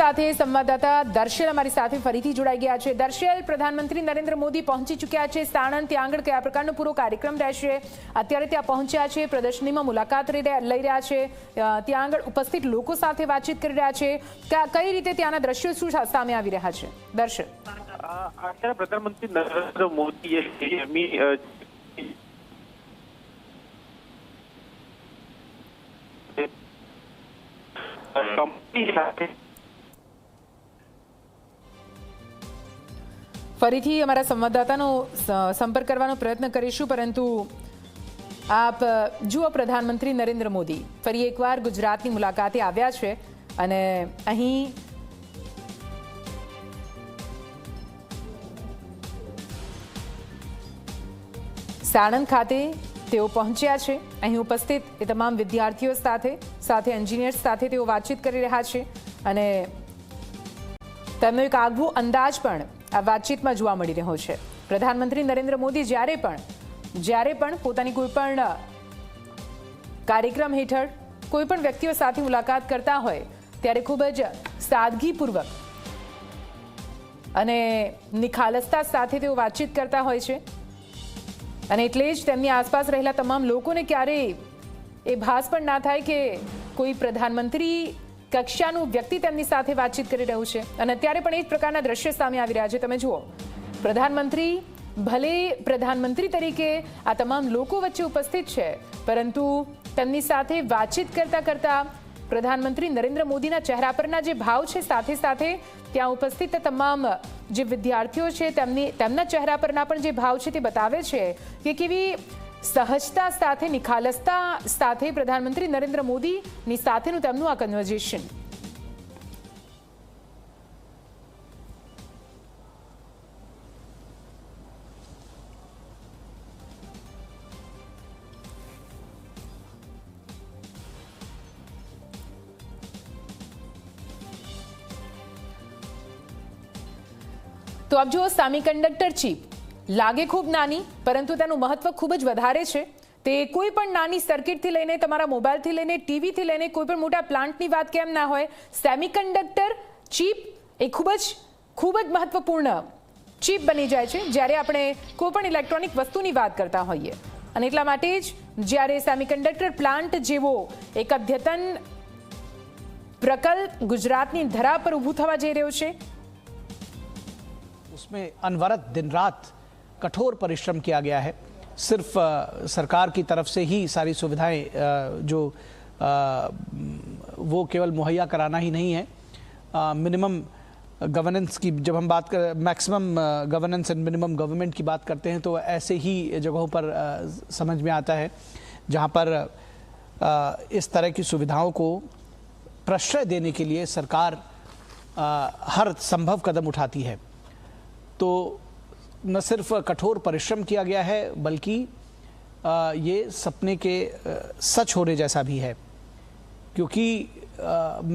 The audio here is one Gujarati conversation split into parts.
સાથે સંવાદદાતા દર્શલ અમારી સાથે ફરીથી જોડાઈ ગયા છે। દર્શલ, પ્રધાનમંત્રી નરેન્દ્ર મોદી પહોંચી ચૂક્યા છે સાણંદ। ત્યાં આગળ કયા પ્રકારનો પૂરો કાર્યક્રમ રહેશે? અત્યારે ત્યાં પહોંચ્યા છે, પ્રદર્શનીમાં મુલાકાત લઈ રહ્યા છે, ત્યાં આગળ ઉપસ્થિત લોકો સાથે વાતચીત કરી રહ્યા છે। કઈ રીતે ત્યાંના દ્રશ્યો શું સામે આવી રહ્યા છે? દર્શલ, અત્યારે પ્રધાનમંત્રી નરેન્દ્ર મોદીએ કંપની સાથે ફરીથી અમારા સંવાદદાતાનો સંપર્ક કરવાનો પ્રયત્ન કરીશું, પરંતુ આપ જુઓ, પ્રધાનમંત્રી નરેન્દ્ર મોદી ફરી એકવાર ગુજરાતની મુલાકાતે આવ્યા છે અને અહીં સાણંદ ખાતે તેઓ પહોંચ્યા છે। અહીં ઉપસ્થિત એ તમામ વિદ્યાર્થીઓ સાથે એન્જિનિયર્સ સાથે તેઓ વાતચીત કરી રહ્યા છે અને તેમનો એક આગવો અંદાજ પણ આ વાતચીતમાં જોવા મળી રહ્યો છે। પ્રધાનમંત્રી નરેન્દ્ર મોદી જ્યારે પણ પોતાની કોઈપણ કાર્યક્રમ હેઠળ કોઈપણ વ્યક્તિઓ સાથે મુલાકાત કરતા હોય ત્યારે ખૂબ જ સાદગીપૂર્વક અને નિખાલસતા સાથે તેઓ વાતચીત કરતા હોય છે અને એટલે જ તેમની આસપાસ રહેલા તમામ લોકોને ક્યારેય એ ભાસ પણ ના થાય કે કોઈ પ્રધાનમંત્રી કક્ષાનું વ્યક્તિ તેમની સાથે વાતચીત કરી રહ્યું છે। અને અત્યારે પણ એ જ પ્રકારના દ્રશ્ય સામે આવી રહ્યા છે। તમે જુઓ, પ્રધાનમંત્રી ભલે પ્રધાનમંત્રી તરીકે આ તમામ લોકો વચ્ચે ઉપસ્થિત છે, પરંતુ તેમની સાથે વાતચીત કરતા પ્રધાનમંત્રી નરેન્દ્ર મોદીના ચહેરા પરના જે ભાવ છે, સાથે સાથે ત્યાં ઉપસ્થિત તમામ જે વિદ્યાર્થીઓ છે તેમના ચહેરા પરના પણ જે ભાવ છે તે બતાવે છે કે કેવી સહજતા સાથે, નિખાલસતા સાથે પ્રધાનમંત્રી નરેન્દ્ર મોદીની સાથેનું તેમનું આ કન્વર્ઝેશન। તો આપ જુઓ, સેમિકન્ડક્ટર ચિપ લાગે ખૂબ નાની, પરંતુ તેનું મહત્વ ખૂબ જ વધારે છે। તે કોઈ પણ નાની સર્કિટથી લઈને તમારા મોબાઈલથી લઈને ટીવીથી લઈને કોઈ પણ મોટા પ્લાન્ટની વાત કેમ ના હોય, સેમિકન્ડક્ટર ચિપ એ ખૂબ જ મહત્વપૂર્ણ ચિપ બની જાય છે જ્યારે આપણે કોઈ પણ ઇલેક્ટ્રોનિક વસ્તુની વાત કરતા હોઈએ। અને એટલા માટે જ જ્યારે સેમિકન્ડક્ટર પ્લાન્ટ જેવો એક અદ્યતન પ્રકલ્પ ગુજરાતની ધરા પર ઊભું થવા જઈ રહ્યો છે, उसमें अनवरत दिन रात कठोर परिश्रम किया गया है। सिर्फ सरकार की तरफ से ही सारी सुविधाएं वो केवल मुहैया कराना ही नहीं है, मिनिमम गवर्नेंस की जब हम बात कर, maximum governance and minimum government की बात करते हैं, तो ऐसे ही जगहों पर समझ में आता है जहां पर इस तरह की सुविधाओं को प्रश्रय देने के लिए सरकार हर संभव कदम उठाती है। तो न सिर्फ कठोर परिश्रम किया गया है, बल्कि ये सपने के सच होने जैसा भी है, क्योंकि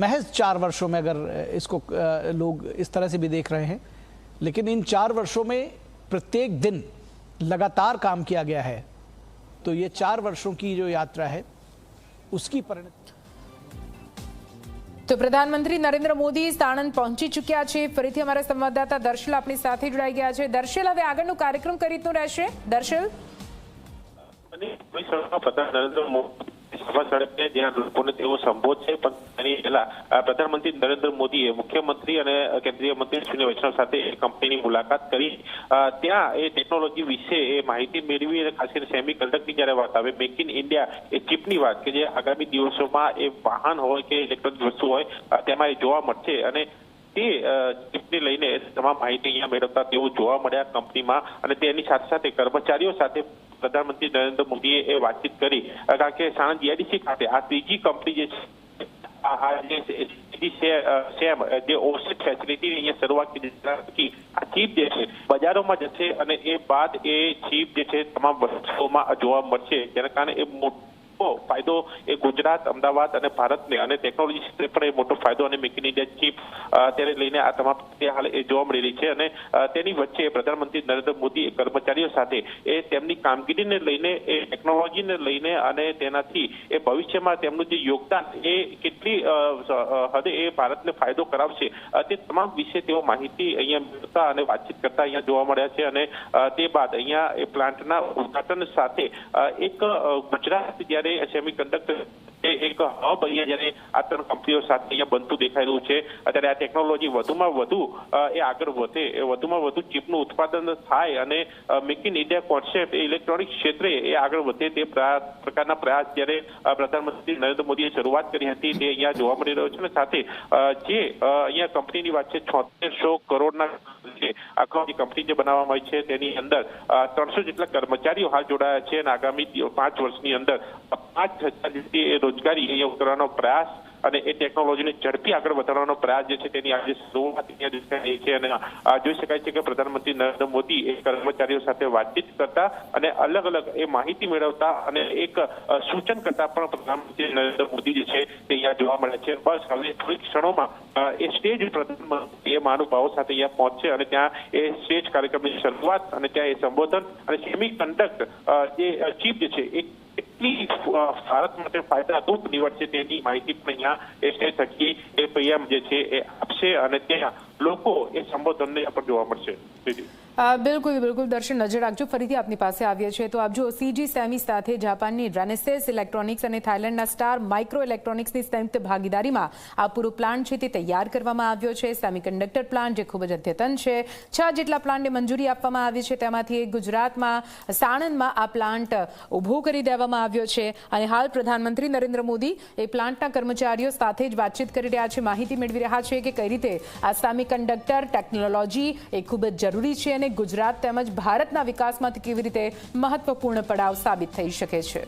महज 4 वर्षों में अगर इसको लोग इस तरह से भी देख रहे हैं, लेकिन इन 4 वर्षों में प्रत्येक दिन लगातार काम किया गया है। तो ये 4 वर्षों की जो यात्रा है उसकी परिणति। તો પ્રધાનમંત્રી નરેન્દ્ર મોદી સાણંદ પહોંચી ચૂક્યા છે। ફરીથી અમારા સંવાદદાતા દર્શલ આપણી સાથે જોડાઈ ગયા છે। દર્શલ, હવે આગળનો કાર્યક્રમ કઈ રીતનો રહેશે? દર્શલ, નરેન્દ્ર મોદી સભા સ્થળે જ્યાં લોકોને તેઓ સંબોધશે, પણ તેની પહેલા પ્રધાનમંત્રી નરેન્દ્ર મોદીએ મુખ્યમંત્રી અને કેન્દ્રીય મંત્રી અશ્વિની વૈષ્ણવ સાથે કંપનીની મુલાકાત કરી ત્યાં એ ટેકનોલોજી વિશે એ માહિતી મેળવી અને ખાસ કરીને સેમી કંડક્ટરની જ્યારે વાત આવે, મેક ઇન ઇન્ડિયા એ ચીપની વાત કે જે આગામી દિવસોમાં એ વાહન હોય કે ઇલેક્ટ્રોનિક વસ્તુ હોય તેમાં એ જોવા મળશે અને તે ચીપને લઈને તમામ માહિતી અહીંયા મેળવતા તેઓ જોવા મળ્યા કંપનીમાં। અને તેની સાથે સાથે કર્મચારીઓ સાથે પ્રધાનમંત્રી નરેન્દ્ર મોદીએ એ વાતચીત કરી, કારણ કે સાણંદ જીઆઈડીસી ખાતે આ ત્રીજી કંપની જે છે સેમ જે ઓફસેટ ફેસિલિટી અહીંયા શરૂઆત કરી, આ ચીપ જે છે બજારોમાં જશે અને એ બાદ એ ચીપ જે છે તમામ વસ્તુઓમાં જોવા મળશે, જેના કારણે એ ફાયદો એ ગુજરાત, અમદાવાદ અને ભારતને અને ટેકનોલોજી ક્ષેત્રે પણ એ મોટો ફાયદો અને મેક ઇન ઇન્ડિયા ચીપ તેને લઈને આ તમામ હાલ એ જોવા મળી રહી છે. અને તેની વચ્ચે પ્રધાનમંત્રી નરેન્દ્ર મોદી કર્મચારીઓ સાથે એ તેમની કામગીરીને લઈને, એ ટેકનોલોજીને લઈને અને તેનાથી એ ભવિષ્યમાં તેમનું જે યોગદાન એ કેટલી હદે એ ભારતને ફાયદો કરાવશે તે તમામ વિશે તેઓ માહિતી અહીંયા મેળવતા અને વાતચીત કરતા અહીંયા જોવા મળ્યા છે. અને તે બાદ અહીંયા એ પ્લાન્ટના ઉદ્ઘાટન સાથે એક ગુજરાત જ્યારે સેમિકન્ડક્ટર એક હબ અહીંયા જ્યારે આ ત્રણ કંપનીઓ સાથે અહીંયા બનતું દેખાઈ રહ્યું છે, ત્યારે આ ટેકનોલોજી વધુમાં વધુ એ આગળ વધે, વધુમાં વધુ ચીપનું ઉત્પાદન થાય અને make in India concept electronic ક્ષેત્રે એ આગળ વધે તે પ્રકારના પ્રયાસ જ્યારે પ્રધાનમંત્રી નરેન્દ્ર મોદીએ શરૂઆત કરી હતી તે અહીંયા જોવા મળી રહ્યો છે. અને સાથે જે અહીંયા કંપનીની વાત છે 7600 કરોડના આખો કંપની જે બનાવવામાં આવી છે તેની અંદર 300 જેટલા કર્મચારીઓ હાલ જોડાયા છે અને આગામી 5 વર્ષની અંદર 5000 જેટલી રોજગારી અહીંયા ઉતરવાનો પ્રયાસ અને એ ટેકનોલોજીને ઝડપી આગળ વધારવાનો પ્રયાસ જે છે તેની આજે શરૂઆત અહીંયા દેખાઈ છે. અને જોઈ શકાય છે કે પ્રધાનમંત્રી નરેન્દ્ર મોદી એ કર્મચારીઓ સાથે વાતચીત કરતા અને અલગ અલગ એ માહિતી મેળવતા અને એક સૂચન કરતા પણ પ્રધાનમંત્રી નરેન્દ્ર મોદી જે છે તે અહીંયા જોવા મળે છે. બસ હવે થોડીક ક્ષણોમાં એ સ્ટેજ પ્રધાનમંત્રી એ મહાનુભાવો સાથે અહીંયા પહોંચશે અને ત્યાં એ સ્ટેજ કાર્યક્રમની શરૂઆત અને ત્યાં એ સંબોધન અને સેમિકન્ડક્ટર જે ચીપ જે છે એ કેટલી ભારત માટે ફાયદારૂપ નીવડશે તેની માહિતી પણ અહીંયા એ સ્ટેજ થકી એ પીએમ જે છે એ આપશે અને ત્યાં લોકો એ સંબોધનને પણ જોવા મળશે. બિલકુલ બિલકુલ દર્શન, નજર રાખજો. ફરીથી આપની પાસે આવીએ છીએ તો આપ જો સીજી સેમી સાથે જાપાનની રેનેસેસ ઇલેક્ટ્રોનિક્સ અને થાઇલેન્ડના સ્ટાર માઇક્રો ઇલેક્ટ્રોનિક્સની સંયુક્ત ભાગીદારીમાં આ પૂરો પ્લાન્ટ છે તે તૈયાર કરવામાં આવ્યો છે. સેમિકન્ડક્ટર પ્લાન્ટ જે ખૂબ જ અદ્યતન છે. 6 જેટલા પ્લાન્ટને મંજૂરી આપવામાં આવી છે, તેમાંથી એક ગુજરાતમાં સાણંદમાં આ પ્લાન્ટ ઊભો કરી દેવામાં આવ્યો છે. અને હાલ પ્રધાનમંત્રી નરેન્દ્ર મોદી એ પ્લાન્ટના કર્મચારીઓ સાથે જ વાતચીત કરી રહ્યા છે, માહિતી મેળવી રહ્યા છે કે કઈ રીતે આ સેમિકન્ડક્ટર ટેકનોલોજી એ ખૂબ જ જરૂરી છે અને ગુજરાત તેમજ ભારતના વિકાસમાં કેવી રીતે મહત્વપૂર્ણ પડાવ સાબિત થઈ શકે છે.